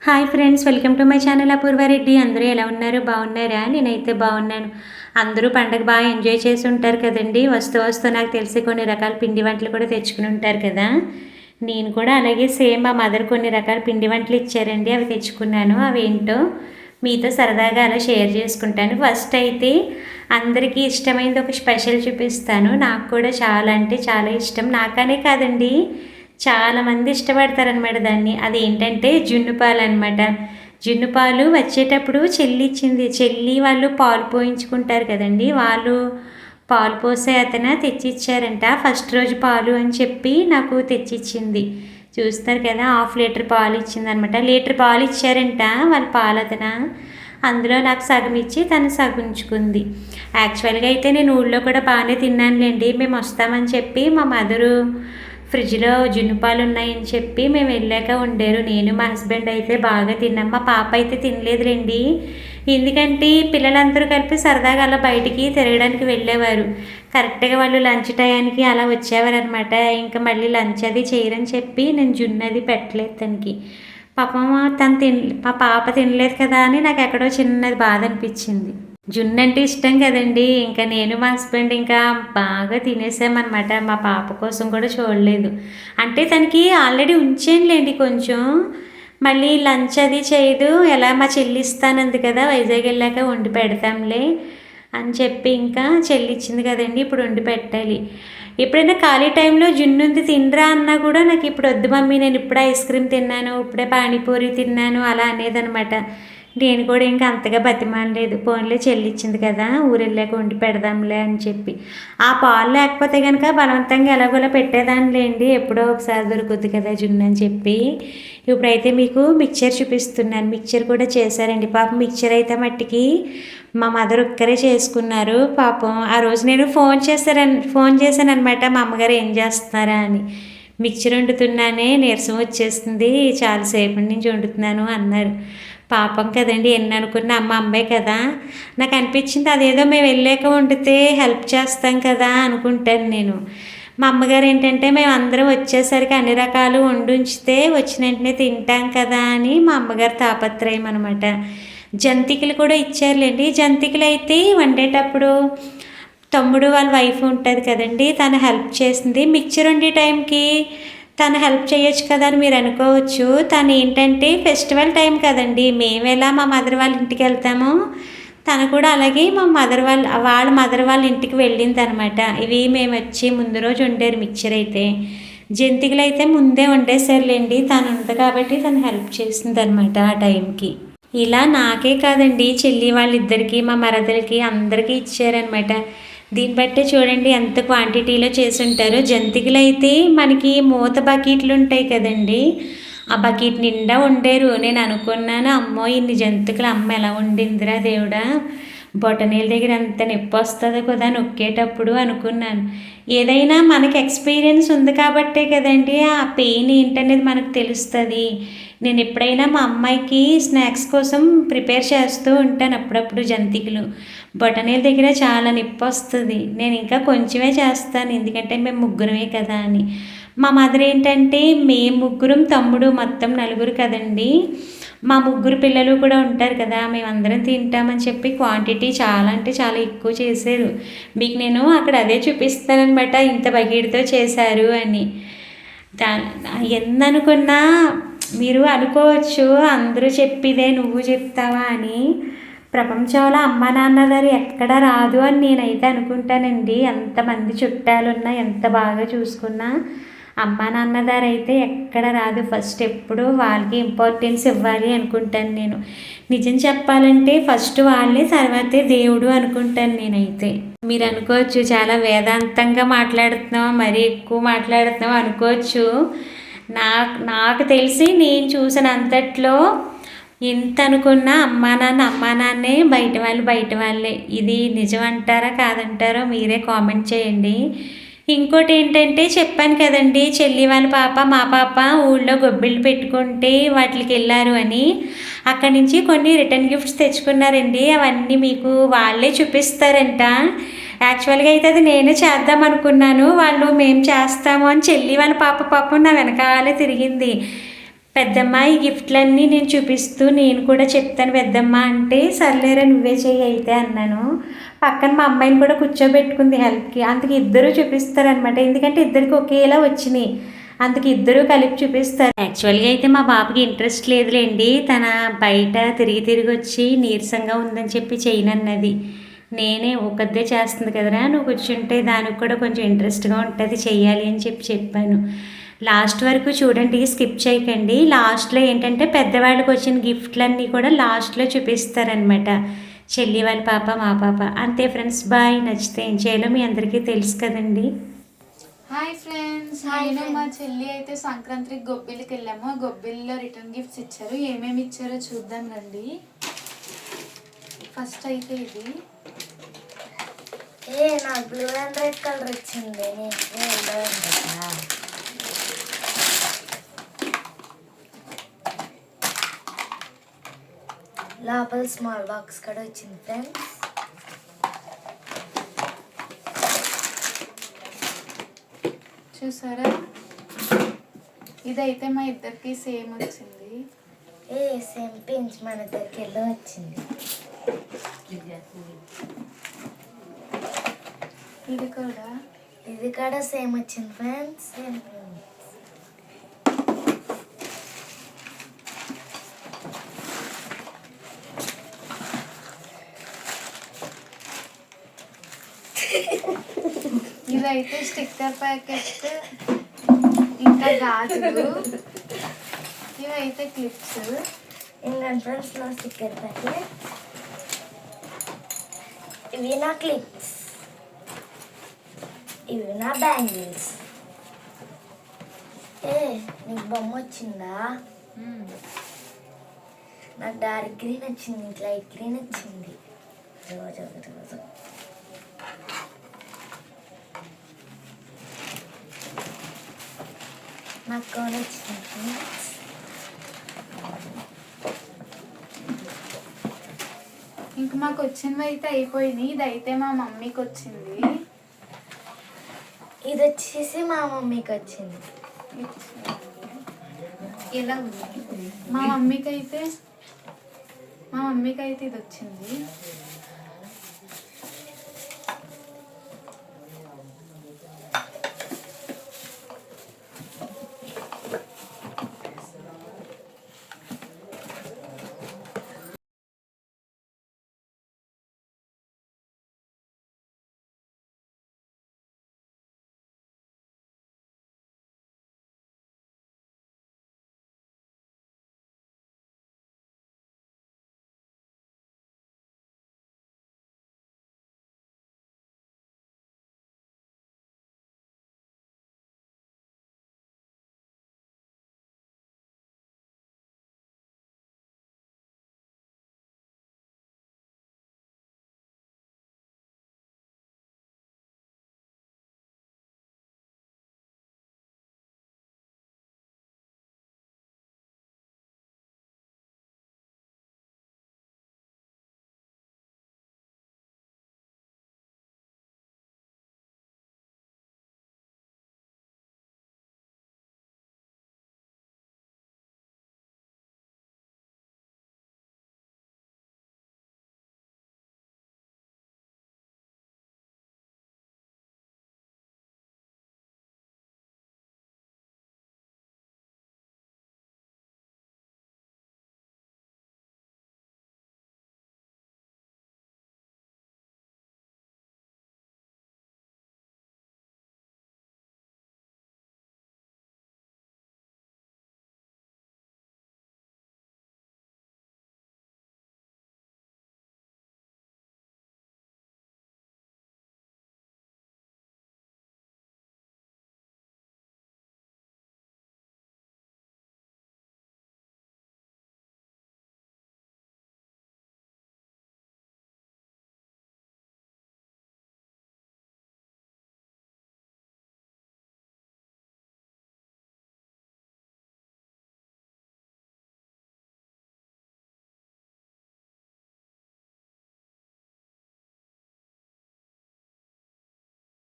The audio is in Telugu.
Hi friends, welcome to my channel Apoorva Reddy. అందరూ ఎలా ఉన్నారు? బాగున్నారా? నేనైతే బాగున్నాను. అందరూ పండగ బాగా ఎంజాయ్ చేసి ఉంటారు కదండి. వస్తూ నాకు తెలిసి కొన్ని రకాల పిండి వంటలు కూడా తెచ్చుకుని ఉంటారు కదా. నేను కూడా అలాగే సేమ్ మా మదర్ కొన్ని రకాల పిండి వంటలు ఇచ్చారండి. అవి తెచ్చుకున్నాను. అవి ఏంటో మీతో సరదాగా అలా షేర్ చేసుకుంటాను. ఫస్ట్ అయితే అందరికీ ఇష్టమైనది ఒక స్పెషల్ చూపిస్తాను. నాకు కూడా చాలా అంటే చాలా ఇష్టం. నాకనే కాదండి, చాలామంది ఇష్టపడతారనమాట దాన్ని. అదేంటంటే జున్ను పాలు అనమాట. జున్ను పాలు వచ్చేటప్పుడు చెల్లి ఇచ్చింది. చెల్లి వాళ్ళు పాలు పోయించుకుంటారు కదండి, వాళ్ళు పాలు పోసే అతను తెచ్చిచ్చారంట. ఫస్ట్ రోజు పాలు అని చెప్పి నాకు తెచ్చిచ్చింది. చూస్తారు కదా, 1/2 లీటర్ పాలు ఇచ్చిందనమాట. లీటర్ పాలు ఇచ్చారంట వాళ్ళ పాలు అతను. అందులో నాకు సగం ఇచ్చి తను సగం ఉంచుకుంది. యాక్చువల్గా అయితే నేను ఊళ్ళో కూడా బాగానే తిన్నానులేండి. మేము వస్తామని చెప్పి మా మదరు ఫ్రిడ్జ్లో జున్నుపాలు ఉన్నాయని చెప్పి మేము వెళ్ళాక వండారు. నేను మా హస్బెండ్ అయితే బాగా తిన్నాం. మా పాప అయితే తినలేదులేండి. ఎందుకంటే పిల్లలందరూ కలిపి సరదాగా అలా బయటికి తిరగడానికి వెళ్ళేవారు. కరెక్ట్గా వాళ్ళు లంచ్ టయానికి అలా వచ్చేవారు అనమాట. ఇంకా మళ్ళీ లంచ్ అది చేయరని చెప్పి నేను జున్ను అది పెట్టలేదు తనకి. పాపం మా పాప తినలేదు కదా అని నాకు ఎక్కడో చిన్నది బాధ అనిపించింది. జున్ను అంటే ఇష్టం కదండి. ఇంకా నేను మా హస్బెండ్ ఇంకా బాగా తినేసామన్నమాట. మా పాప కోసం కూడా చూడలేదు. అంటే తనకి ఆల్రెడీ ఉంచేయండి కొంచెం. మళ్ళీ లంచ్ అది చేయదు. ఎలా మా చెల్లి ఇస్తానంది కదా, వైజాగ్ వెళ్ళాక వండి పెడతాంలే అని చెప్పి ఇంకా చెల్లి ఇచ్చింది కదండి, ఇప్పుడు వండి పెట్టాలి. ఎప్పుడైనా ఖాళీ టైంలో జున్నుంది తినరా అన్నా కూడా నాకు ఇప్పుడు వద్దు మమ్మీ, నేను ఇప్పుడే ఐస్ క్రీమ్ తిన్నాను, ఇప్పుడే పానీపూరి తిన్నాను అలా అనేదనమాట. నేను కూడా ఇంకా అంతగా బతిమాలలేదు. ఫోన్లో చెల్లిచ్చింది కదా, ఊరెళ్ళాక వండి పెడదాంలే అని చెప్పి. ఆ పాలు లేకపోతే కనుక బలవంతంగా ఎలాగోలా పెట్టేదానిలేండి. ఎప్పుడో ఒకసారి దొరుకుద్ది కదా జున్ను అని చెప్పి. ఇప్పుడైతే మీకు మిక్చర్ చూపిస్తున్నాను. మిక్చర్ కూడా చేశారండి. పాపం మిక్చర్ అయితే మట్టికి మా మదర్ ఒక్కరే చేసుకున్నారు. పాపం ఆ రోజు నేను ఫోన్ చేశాను అనమాట, మా అమ్మగారు ఏం చేస్తున్నారా అని. మిక్చర్ వండుతున్నానే, నీరసం వచ్చేస్తుంది, చాలాసేపటి నుంచి వండుతున్నాను అన్నారు. పాపం కదండి, ఎన్ని అనుకున్న అమ్మాయి కదా. నాకు అనిపించింది అదేదో మేము వెళ్ళాక వండితే హెల్ప్ చేస్తాం కదా అనుకుంటాను నేను. మా అమ్మగారు ఏంటంటే మేము అందరం వచ్చేసరికి అన్ని రకాలు వండుంచితే వచ్చిన వెంటనే తింటాం కదా అని మా అమ్మగారు తాపత్రయం అనమాట. జంతికలు కూడా ఇచ్చారులేండి. జంతికలు అయితే వండేటప్పుడు తమ్ముడు వాళ్ళ వైఫ్ ఉంటుంది కదండి, తను హెల్ప్ చేసింది. మిక్చర్ వండే టైంకి తను హెల్ప్ చేయొచ్చు కదా అని మీరు అనుకోవచ్చు. తను ఏంటంటే ఫెస్టివల్ టైం కదండి, మేము ఎలా మా మదర్ వాళ్ళ ఇంటికి వెళ్తామో తను కూడా అలాగే మా వాళ్ళ మదర్ వాళ్ళ ఇంటికి వెళ్ళింది అనమాట. ఇవి మేము వచ్చి ముందు రోజు వండారు మిక్చర్ అయితే. జంతికలు అయితే ముందే వండేసారులేండి. తను ఉంది కాబట్టి తను హెల్ప్ చేసింది అనమాట ఆ టైంకి. ఇలా నాకే కాదండి, చెల్లి వాళ్ళిద్దరికీ మా మరదలకి అందరికీ ఇచ్చారనమాట. దీన్ని బట్టే చూడండి ఎంత క్వాంటిటీలో చేసి ఉంటారు. జంతికలు అయితే మనకి మూత బకెట్లు ఉంటాయి కదండి, ఆ బకెట్ నిండా వండారు. నేను అనుకున్నాను, అమ్మో ఇన్ని జంతికలు అమ్మ ఎలా వండిందిరా దేవుడా, బొటనీళ్ళ దగ్గర ఎంత నొప్పి వస్తుందో కదా నొక్కేటప్పుడు అనుకున్నాను. ఏదైనా మనకి ఎక్స్పీరియన్స్ ఉంది కాబట్టే కదండి ఆ పెయిన్ ఏంటనేది మనకు తెలుస్తుంది. నేను ఎప్పుడైనా మా అమ్మాయికి స్నాక్స్ కోసం ప్రిపేర్ చేస్తూ ఉంటాను అప్పుడప్పుడు జంతికలు. బొటనీల దగ్గర చాలా నొప్పి వస్తుంది. నేను ఇంకా కొంచెమే చేస్తాను, ఎందుకంటే మేము ముగ్గురమే కదా అని. మా మదర్ ఏంటంటే మేము ముగ్గురం, తమ్ముడు మొత్తం నలుగురు కదండి. మా ముగ్గురు పిల్లలు కూడా ఉంటారు కదా, మేమందరం తింటామని చెప్పి క్వాంటిటీ చాలా అంటే చాలా ఎక్కువ చేశారు. మీకు నేను అక్కడ అదే చూపిస్తానమాట, ఇంత బకెట్తో చేశారు అని. ఎందనుకున్నా మీరు అనుకోవచ్చు అందరూ చెప్పిదే నువ్వు చెప్తావా అని. ప్రపంచంలో అమ్మ నాన్న గారు ఎక్కడ రాదు అని నేనైతే అనుకుంటానండి. ఎంతమంది చుట్టాలున్నా ఎంత బాగా చూసుకున్నా అమ్మ నాన్న గారు అయితే ఎక్కడ రాదు. ఫస్ట్ ఎప్పుడు వాళ్ళకి ఇంపార్టెన్స్ ఇవ్వాలి అనుకుంటాను నేను. నిజం చెప్పాలంటే ఫస్ట్ వాళ్ళే, తర్వాతే దేవుడు అనుకుంటాను నేనైతే. మీరు అనుకోవచ్చు చాలా వేదాంతంగా మాట్లాడుతున్నాం, మరీ ఎక్కువ మాట్లాడుతున్నాం అనుకోవచ్చు. నాకు తెలిసి నేను చూసిన అంతట్లో ఎంత అనుకున్నా అమ్మా నాన్నే, బయట వాళ్ళే. ఇది నిజం అంటారా కాదంటారో మీరే కామెంట్ చేయండి. ఇంకోటి ఏంటంటే చెప్పాను కదండి, చెల్లి వాళ్ళ పాప మా పాప ఊళ్ళో గొబ్బిళ్ళు పెట్టుకుంటే వాటికి వెళ్ళారు అని. అక్కడి నుంచి కొన్ని రిటర్న్ గిఫ్ట్స్ తెచ్చుకున్నారండి. అవన్నీ మీకు వాళ్ళే చూపిస్తారంట. యాక్చువల్గా అయితే అది నేనే చేద్దాం అనుకున్నాను. వాళ్ళు మేము చేస్తాము అని చెల్లి వాళ్ళ పాపం నా వెనకాలే తిరిగింది. పెద్దమ్మ ఈ గిఫ్ట్లన్నీ నేను చూపిస్తూ నేను కూడా చెప్తాను పెద్దమ్మ అంటే సర్లేరా నువ్వే చెయ్యి అయితే అన్నాను. పక్కన మా అమ్మాయిని కూడా కూర్చోబెట్టుకుంది హెల్ప్కి. అందుకు ఇద్దరు చూపిస్తారనమాట, ఎందుకంటే ఇద్దరికి ఒకేలా వచ్చినాయి, అందుకు ఇద్దరూ కలిపి చూపిస్తారు. యాక్చువల్గా అయితే మా బాబుకి ఇంట్రెస్ట్ లేదులేండి, తన బయట తిరిగి తిరిగి వచ్చి నీరసంగా ఉందని చెప్పి చేయనన్నది. నేనే ఒకదే చేస్తుంది కదరా నువ్వు కూర్చుంటే దానికి కూడా కొంచెం ఇంట్రెస్ట్గా ఉంటుంది చెయ్యాలి అని చెప్పి చెప్పాను. లాస్ట్ వరకు చూడండి, స్కిప్ చేయకండి. లాస్ట్లో ఏంటంటే పెద్దవాళ్ళకి వచ్చిన గిఫ్ట్లన్నీ కూడా లాస్ట్లో చూపిస్తారనమాట. చెల్లి వాళ్ళ పాప మా పాప అంతే ఫ్రెండ్స్. బాయ్. నచ్చితే ఏం చేయాలో మీ అందరికీ తెలుసు కదండి. హాయ్ ఫ్రెండ్స్, నేను మా చెల్లి అయితే సంక్రాంతికి గొబ్బిలికి వెళ్ళాము. గొబ్బిల్లో రిటర్న్ గిఫ్ట్స్ ఇచ్చారు. ఏమేమి ఇచ్చారో చూద్దాం రండి. ఫస్ట్ అయితే ఇది నాకు బ్లూ అండ్ రెడ్ కలర్ వచ్చింది. లోపల స్మాల్ బాక్స్ కూడా వచ్చింది ఫ్రెండ్స్. చూసారా, ఇదైతే మా ఇద్దరికి సేమ్ వచ్చింది. సేమ్ పించ్ మన ఇద్దరికి ఎల్లో వచ్చింది. ఇది కూడా సేమ్ వచ్చింది ఫ్రెండ్స్. సేమ్ ఇదైతే స్టిక్కర్ ప్యాకెట్, ఇంకా గాజులు, ఇవైతే క్లిప్స్. ఇంకా ఫ్రెండ్స్ నా స్టిక్కర్ ప్యాకెట్, ఇవి నా క్లిప్స్, ఇవి నా బ్యాంగిల్స్. నీకు బొమ్మ వచ్చిందా? నాకు డార్క్ గ్రీన్ వచ్చింది, నీకు లైట్ గ్రీన్ వచ్చింది. రోజు నాకు కూడా వచ్చింది. ఇంక మాకు వచ్చినవి అయితే అయిపోయినాయి. ఇదైతే మా మమ్మీకి వచ్చింది. ఇది వచ్చేసి మా మమ్మీకి వచ్చింది. ఇలా ఉంది. మా మమ్మీకి అయితే ఇది వచ్చింది.